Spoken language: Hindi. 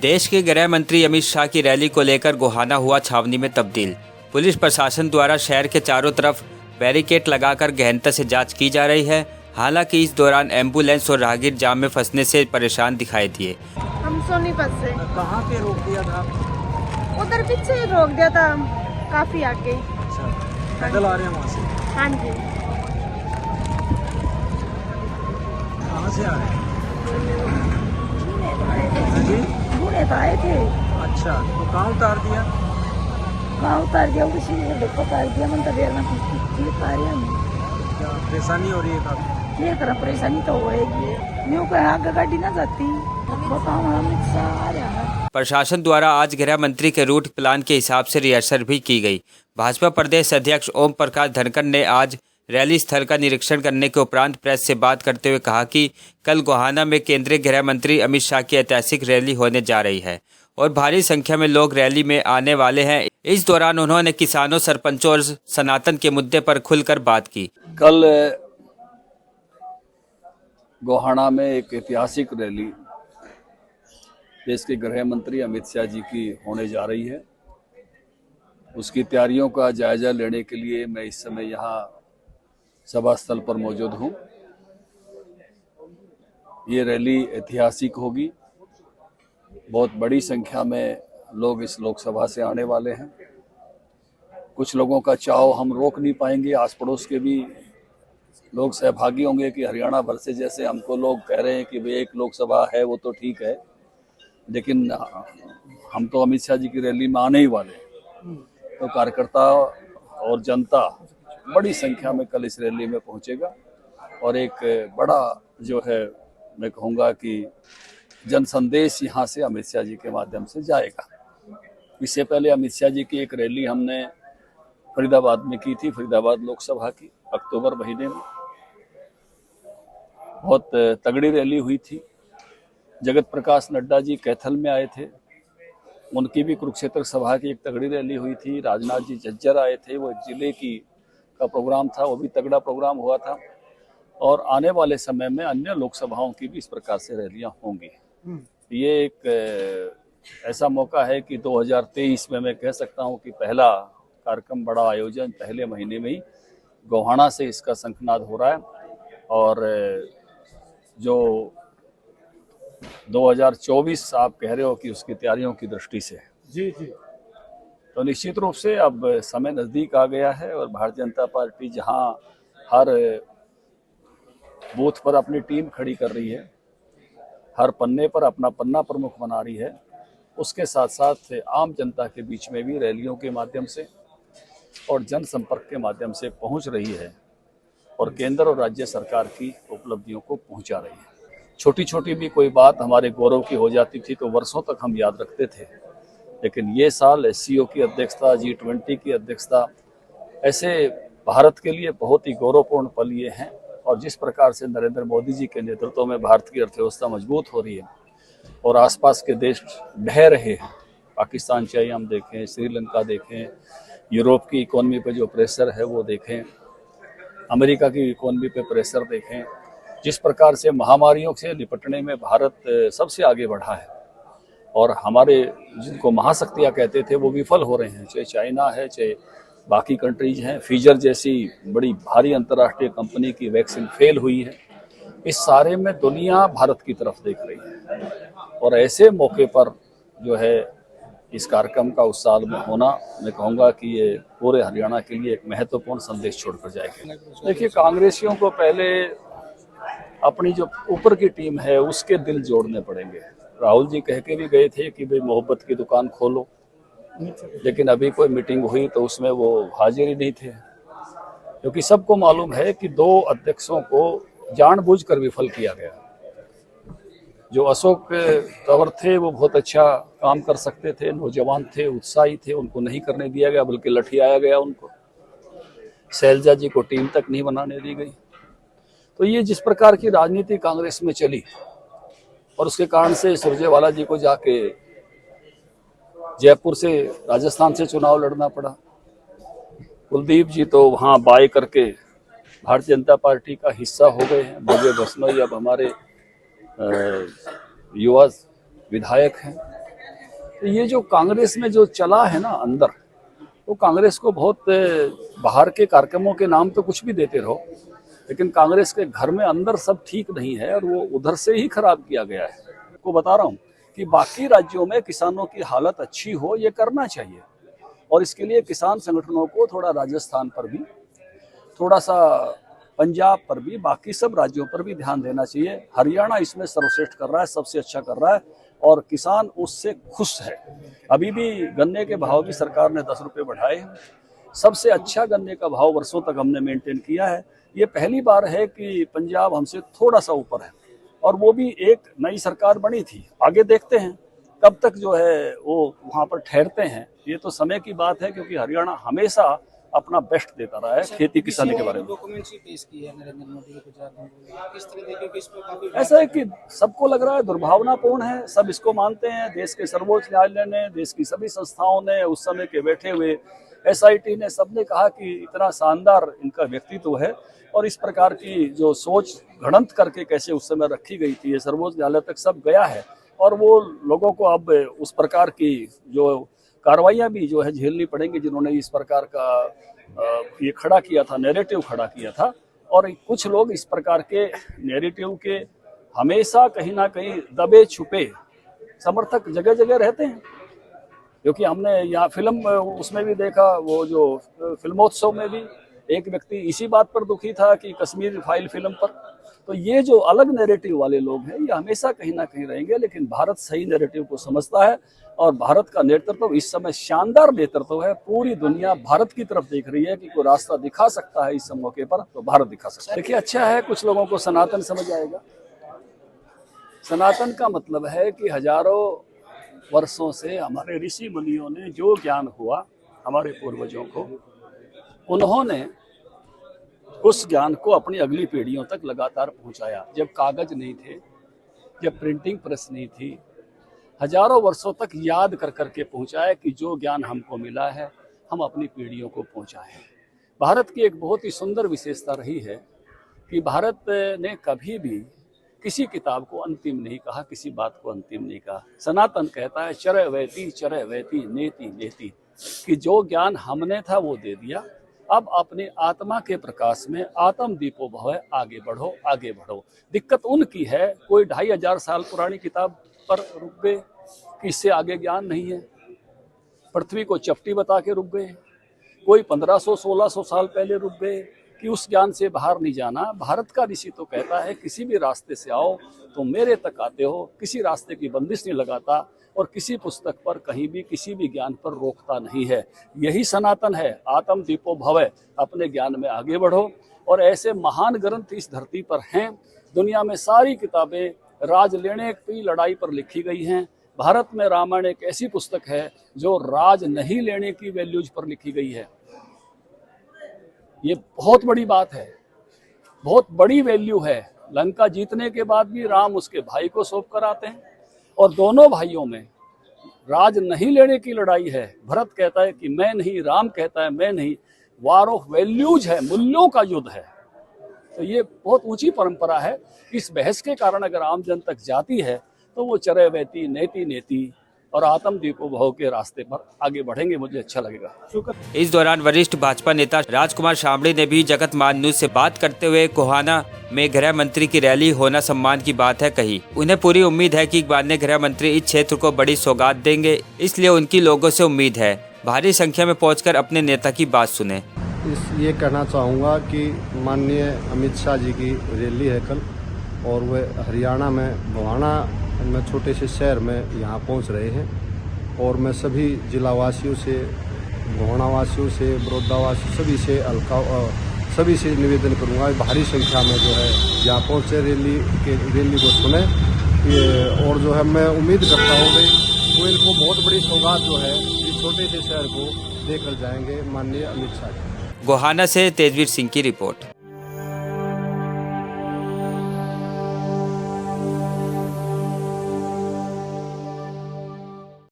देश के गृह मंत्री अमित शाह की रैली को लेकर गोहाना हुआ छावनी में तब्दील। पुलिस प्रशासन द्वारा शहर के चारों तरफ बैरिकेड लगाकर गहनता से जांच की जा रही है। हालांकि इस दौरान एम्बुलेंस और राहगीर जाम में फंसने से परेशान दिखाई दिए। हम सोनीपत से। कहाँ पे रोक दिया था? उधर पीछे रोक दिया था, काफी आगे। अच्छा, पैदल आ रहे हैं वहाँ से? हाँ जी। कहाँ से आ रहे हैं? हाँ जी? बूढ़े आए थे। अच्छा, तो कहाँ उतार दिया? कहाँ उतार दिया? उसी उतार दिया। मन तो देर में क्या परेशानी हो रही है काफी? ये तरह परेशानी तो होएगी। न्यू को आगे गाड़ी ना जाती। प्रशासन द्वारा आज गृह मंत्री के रूट प्लान के हिसाब से रिहर्सल भी की गई। भाजपा प्रदेश अध्यक्ष ओम प्रकाश धनखड़ ने आज रैली स्थल का निरीक्षण करने के उपरांत प्रेस से बात करते हुए कहा कि कल गोहाना में केंद्रीय गृह मंत्री अमित शाह की ऐतिहासिक रैली होने जा रही है और भारी संख्या में लोग रैली में आने वाले हैं। इस दौरान उन्होंने किसानों, सरपंचों और सनातन के मुद्दे पर खुलकर बात की। कल गोहाना में एक ऐतिहासिक रैली देश के गृह मंत्री अमित शाह जी की होने जा रही है। उसकी तैयारियों का जायजा लेने के लिए मैं इस समय यहाँ सभा स्थल पर मौजूद हूँ। ये रैली ऐतिहासिक होगी। बहुत बड़ी संख्या में लोग इस लोकसभा से आने वाले हैं। कुछ लोगों का चाव हम रोक नहीं पाएंगे। आस पड़ोस के भी लोग सहभागी होंगे कि हरियाणा भर से जैसे हमको लोग कह रहे हैं कि भाई एक लोकसभा है वो तो ठीक है, लेकिन हम तो अमित शाह जी की रैली में आने ही वाले हैं। तो कार्यकर्ता और जनता बड़ी संख्या में कल इस रैली में पहुंचेगा और एक बड़ा जो है मैं कहूँगा कि जन संदेश यहाँ से अमित शाह जी के माध्यम से जाएगा। इससे पहले अमित शाह जी की एक रैली हमने फरीदाबाद में की थी, फरीदाबाद लोकसभा की, अक्टूबर महीने में। बहुत तगड़ी रैली हुई थी। जगत प्रकाश नड्डा जी कैथल में आए थे, उनकी भी कुरुक्षेत्र सभा की एक तगड़ी रैली हुई थी। राजनाथ जी झज्जर आए थे, वो जिले की का प्रोग्राम था, वो भी तगड़ा प्रोग्राम हुआ था। और आने वाले समय में अन्य लोकसभाओं की भी इस प्रकार से रैलियां होंगी। ये एक ऐसा मौका है कि 2023 में मैं कह सकता हूं कि पहला कार्यक्रम, बड़ा आयोजन पहले महीने में ही गोहाना से इसका शंखनाद हो रहा है। और जो 2024 आप कह रहे हो कि उसकी तैयारियों की दृष्टि से जी जी, तो निश्चित रूप से अब समय नज़दीक आ गया है और भारतीय जनता पार्टी जहां हर बूथ पर अपनी टीम खड़ी कर रही है, हर पन्ने पर अपना पन्ना प्रमुख बना रही है, उसके साथ साथ आम जनता के बीच में भी रैलियों के माध्यम से और जनसंपर्क के माध्यम से पहुंच रही है और केंद्र और राज्य सरकार की उपलब्धियों को पहुंचा रही है। छोटी छोटी भी कोई बात हमारे गौरव की हो जाती थी तो वर्षों तक हम याद रखते थे, लेकिन ये साल SCO की अध्यक्षता, G20 की अध्यक्षता, ऐसे भारत के लिए बहुत ही गौरवपूर्ण पल ये हैं। और जिस प्रकार से नरेंद्र मोदी जी के नेतृत्व में भारत की अर्थव्यवस्था मजबूत हो रही है और आसपास के देश ढह रहे हैं, पाकिस्तान चाहे हम देखें, श्रीलंका देखें, यूरोप की इकोनॉमी पे जो प्रेशर है वो देखें, अमेरिका की इकोनॉमी पे प्रेशर देखें, जिस प्रकार से महामारियों से निपटने में भारत सबसे आगे बढ़ा है और हमारे जिनको महाशक्तियाँ कहते थे वो विफल हो रहे हैं, चाहे चाइना है, चाहे बाकी कंट्रीज हैं। फिजर जैसी बड़ी भारी अंतर्राष्ट्रीय कंपनी की वैक्सीन फेल हुई है। इस सारे में दुनिया भारत की तरफ देख रही है और ऐसे मौके पर जो है इस कार्यक्रम का उस साल में होना, मैं कहूँगा कि ये पूरे हरियाणा के लिए एक महत्वपूर्ण संदेश छोड़कर जाएगा। देखिए, कांग्रेसियों को पहले अपनी जो ऊपर की टीम है उसके दिल जोड़ने पड़ेंगे। राहुल जी कह के भी गए थे कि भाई मोहब्बत की दुकान खोलो, लेकिन अभी कोई मीटिंग हुई तो उसमें वो हाजिर ही नहीं थे, क्योंकि सबको मालूम है कि 2 अध्यक्षों को जानबूझकर विफल किया गया। जो अशोक तंवर थे वो बहुत अच्छा काम कर सकते थे, नौजवान थे, उत्साही थे, उनको नहीं करने दिया गया, बल्कि लठियाया गया उनको। शैलजा जी को टीम तक नहीं बनाने दी गई। तो ये जिस प्रकार की राजनीति कांग्रेस में चली और उसके कारण से सुरजेवाला जी को जाके जयपुर से, राजस्थान से चुनाव लड़ना पड़ा। कुलदीप जी तो वहाँ बाय करके भारतीय जनता पार्टी का हिस्सा हो गए हैं। भव्य बसनोई अब हमारे युवा विधायक हैं। तो ये जो कांग्रेस में जो चला है ना अंदर, तो कांग्रेस को बहुत बाहर के कार्यक्रमों के नाम तो कुछ भी देते रहो, लेकिन कांग्रेस के घर में अंदर सब ठीक नहीं है और वो उधर से ही खराब किया गया है। आपको बता रहा हूँ कि बाकी राज्यों में किसानों की हालत अच्छी हो, ये करना चाहिए, और इसके लिए किसान संगठनों को थोड़ा राजस्थान पर भी, थोड़ा सा पंजाब पर भी, बाकी सब राज्यों पर भी ध्यान देना चाहिए। हरियाणा इसमें सर्वश्रेष्ठ कर रहा है, सबसे अच्छा कर रहा है और किसान उससे खुश है। अभी भी गन्ने के भाव भी सरकार ने 10 रुपये बढ़ाए हैं। सबसे अच्छा गन्ने का भाव वर्षों तक हमने मेंटेन किया है। ये पहली बार है कि पंजाब हमसे थोड़ा सा ऊपर है, और वो भी एक नई सरकार बनी थी। आगे देखते हैं कब तक जो है वो वहाँ पर ठहरते हैं, ये तो समय की बात है, क्योंकि हरियाणा हमेशा अपना बेस्ट देता रहा है खेती किसानी के बारे में। डॉक्यूमेंट्री पेश की है नरेंद्र मोदी को गुजरात में, किस तरह देखिए कि इस पर काफी ऐसा है कि सबको लग रहा है दुर्भावनापूर्ण है, सब इसको मानते हैं। देश के सर्वोच्च न्यायालय ने, देश की सभी संस्थाओं ने, उस समय के बैठे हुए SIT ने, सबने कहा कि इतना शानदार इनका व्यक्तित्व है, और इस प्रकार की जो सोच घड़ंत करके कैसे उस समय रखी गई थी, ये सर्वोच्च न्यायालय तक सब गया है, और वो लोगों को अब उस प्रकार की जो कार्रवाइयाँ भी जो है झेलनी पड़ेंगी, जिन्होंने इस प्रकार का ये खड़ा किया था, नैरेटिव खड़ा किया था। और कुछ लोग इस प्रकार के नैरेटिव के हमेशा कहीं ना कहीं दबे छुपे समर्थक जगह जगह रहते हैं, क्योंकि हमने यहाँ फिल्म उसमें भी देखा, वो जो फिल्मोत्सव में भी एक व्यक्ति इसी बात पर दुखी था कि कश्मीर फाइल फिल्म पर। तो ये जो अलग नैरेटिव वाले लोग हैं, ये हमेशा कहीं ना कहीं रहेंगे, लेकिन भारत सही नैरेटिव को समझता है, और भारत का नेतृत्व इस समय शानदार नेतृत्व है। पूरी दुनिया भारत की तरफ देख रही है कि कोई रास्ता दिखा सकता है इस मौके पर, तो भारत दिखा सकता है। देखिए, अच्छा है, कुछ लोगों को सनातन समझ आएगा। सनातन का मतलब है कि हजारों वर्षों से हमारे ऋषि मुनियों ने जो ज्ञान हुआ हमारे पूर्वजों को, उन्होंने उस ज्ञान को अपनी अगली पीढ़ियों तक लगातार पहुंचाया। जब कागज नहीं थे, जब प्रिंटिंग प्रेस नहीं थी, हजारों वर्षों तक याद कर करके पहुंचाया कि जो ज्ञान हमको मिला है हम अपनी पीढ़ियों को पहुंचाएं। भारत की एक बहुत ही सुंदर विशेषता रही है कि भारत ने कभी भी किसी किताब को अंतिम नहीं कहा, किसी बात को अंतिम नहीं कहा। सनातन कहता है चरय वैति नेति नेति, कि जो ज्ञान हमने था वो दे दिया, अब अपने आत्मा के प्रकाश में आत्म दीपो भव, आगे बढ़ो आगे बढ़ो। दिक्कत उनकी है, कोई 2500 साल पुरानी किताब पर रुक गए कि इससे आगे ज्ञान नहीं है, पृथ्वी को चपटी बता के रुक गए। कोई 1500-1600 साल पहले रुक गए कि उस ज्ञान से बाहर नहीं जाना। भारत का ऋषि तो कहता है किसी भी रास्ते से आओ तो मेरे तक आते हो, किसी रास्ते की बंदिश नहीं लगाता, और किसी पुस्तक पर कहीं भी किसी भी ज्ञान पर रोकता नहीं है। यही सनातन है, आत्म दीपो भव, अपने ज्ञान में आगे बढ़ो। और ऐसे महान ग्रंथ इस धरती पर हैं। दुनिया में सारी किताबें राज लेने की लड़ाई पर लिखी गई हैं। भारत में रामायण एक ऐसी पुस्तक है जो राज नहीं लेने की वैल्यूज पर लिखी गई है। ये बहुत बड़ी बात है, बहुत बड़ी वैल्यू है। लंका जीतने के बाद भी राम उसके भाई को सौंप कर आते हैं, और दोनों भाइयों में राज नहीं लेने की लड़ाई है। भरत कहता है कि मैं नहीं, राम कहता है मैं नहीं। वार ऑफ वैल्यूज है, मूल्यों का युद्ध है। तो ये बहुत ऊंची परंपरा है। इस बहस के कारण अगर आम जन तक जाती है तो वो चरय वैति नेति नेति और आत्म दीपो भव के रास्ते पर आगे बढ़ेंगे, मुझे अच्छा लगेगा। इस दौरान वरिष्ठ भाजपा नेता राजकुमार शामड़ी ने भी जगत मान न्यूज से बात करते हुए गोहाना में गृह मंत्री की रैली होना सम्मान की बात है कही। उन्हें पूरी उम्मीद है कि माननीय गृह मंत्री इस क्षेत्र को बड़ी सौगात देंगे, इसलिए उनकी लोगों से उम्मीद है भारी संख्या में पहुंचकर अपने नेता की बात सुने। ये कहना चाहूँगा कि माननीय अमित शाह जी की रैली है कल, और वह हरियाणा में गोहाना में छोटे से शहर में यहाँ पहुँच रहे हैं। और मैं सभी जिलावासियों से, गोहाना वासियों से, बड़ौदा वासियों, सभी से निवेदन करूँगा भारी संख्या में जो है यहाँ पहुँचे, रैली को सुने। और जो है मैं उम्मीद करता हूँ कि वो इनको बहुत बड़ी सौगात जो है इस छोटे से शहर को देकर जाएंगे माननीय अमित शाह जी। गोहाना से तेजवीर सिंह की रिपोर्ट।